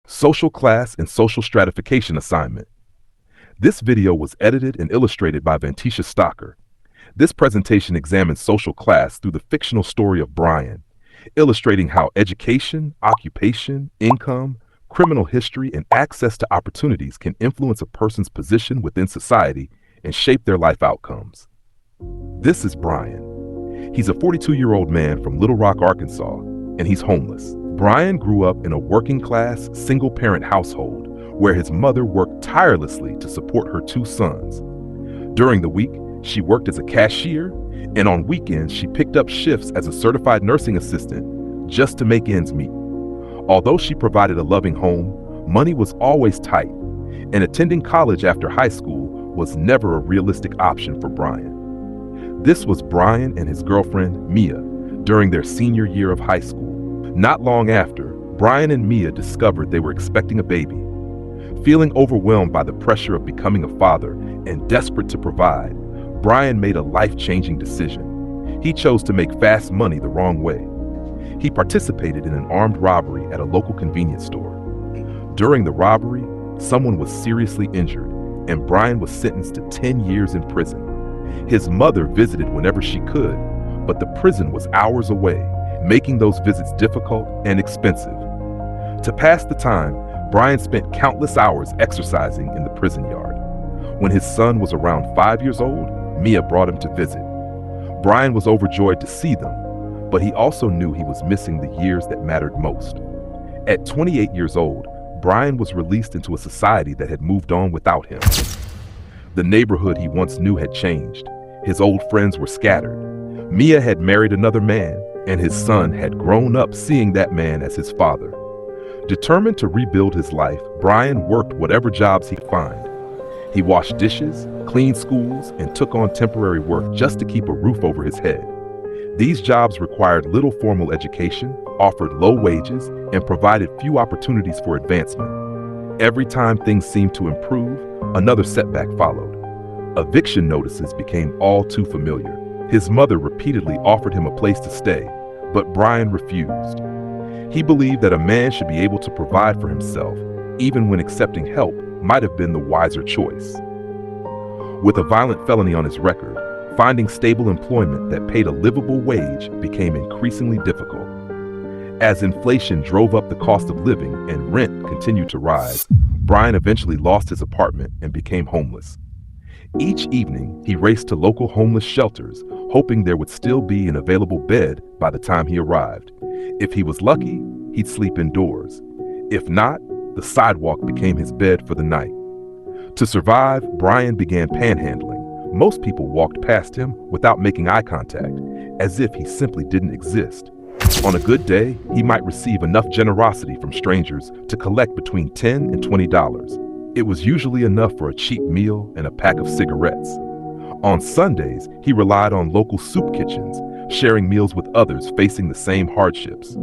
Social class and social stratification assignment. This video was edited and illustrated by Vantisha Stocker. This presentation examines social class through the fictional story of Brian, illustrating how education, occupation, income, criminal history, and access to opportunities can influence a person's position within society and shape their life outcomes. This is Brian. He's a 42-year-old man from Little Rock, Arkansas, and he's homeless. Brian grew up in a working-class, single-parent household where his mother worked tirelessly to support her two sons. During the week, she worked as a cashier, and on weekends, she picked up shifts as a certified nursing assistant just to make ends meet. Although she provided a loving home, money was always tight, and attending college after high school was never a realistic option for Brian. This was Brian and his girlfriend, Mia, during their senior year of high school. Not long after, Brian and Mia discovered they were expecting a baby. Feeling overwhelmed by the pressure of becoming a father and desperate to provide, Brian made a life-changing decision. He chose to make fast money the wrong way. He participated in an armed robbery at a local convenience store. During the robbery, someone was seriously injured, and Brian was sentenced to 10 years in prison. His mother visited whenever she could, but the prison was hours away, making those visits difficult and expensive. To pass the time, Brian spent countless hours exercising in the prison yard. When his son was around 5 years old, Mia brought him to visit. Brian was overjoyed to see them, but he also knew he was missing the years that mattered most. At 28 years old, Brian was released into a society that had moved on without him. The neighborhood he once knew had changed. His old friends were scattered. Mia had married another man, and his son had grown up seeing that man as his father. Determined to rebuild his life, Brian worked whatever jobs he could find. He washed dishes, cleaned schools, and took on temporary work just to keep a roof over his head. These jobs required little formal education, offered low wages, and provided few opportunities for advancement. Every time things seemed to improve, another setback followed. Eviction notices became all too familiar. His mother repeatedly offered him a place to stay, but Brian refused. He believed that a man should be able to provide for himself, even when accepting help might have been the wiser choice. With a violent felony on his record, finding stable employment that paid a livable wage became increasingly difficult. As inflation drove up the cost of living and rent continued to rise, Brian eventually lost his apartment and became homeless. Each evening, he raced to local homeless shelters, hoping there would still be an available bed by the time he arrived. If he was lucky, he'd sleep indoors. If not, the sidewalk became his bed for the night. To survive, Brian began panhandling. Most people walked past him without making eye contact, as if he simply didn't exist. On a good day, he might receive enough generosity from strangers to collect between $10 and $20. It was usually enough for a cheap meal and a pack of cigarettes. On Sundays, he relied on local soup kitchens, sharing meals with others facing the same hardships.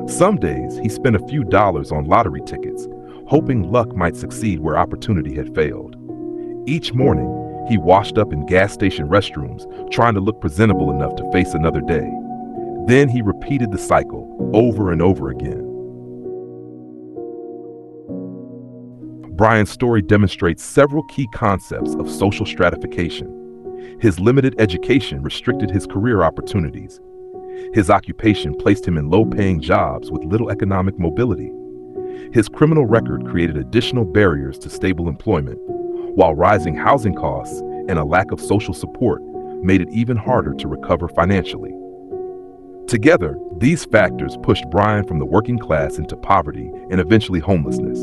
Some days, he spent a few dollars on lottery tickets, hoping luck might succeed where opportunity had failed. Each morning, he washed up in gas station restrooms, trying to look presentable enough to face another day. Then he repeated the cycle over and over again. Brian's story demonstrates several key concepts of social stratification. His limited education restricted his career opportunities. His occupation placed him in low-paying jobs with little economic mobility. His criminal record created additional barriers to stable employment, while rising housing costs and a lack of social support made it even harder to recover financially. Together, these factors pushed Brian from the working class into poverty and eventually homelessness.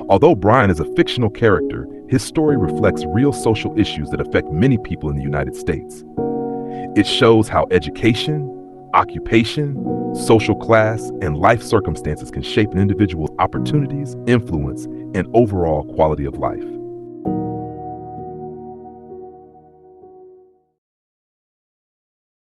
Although Brian is a fictional character, his story reflects real social issues that affect many people in the United States. It shows how education, occupation, social class, and life circumstances can shape an individual's opportunities, influence, and overall quality of life.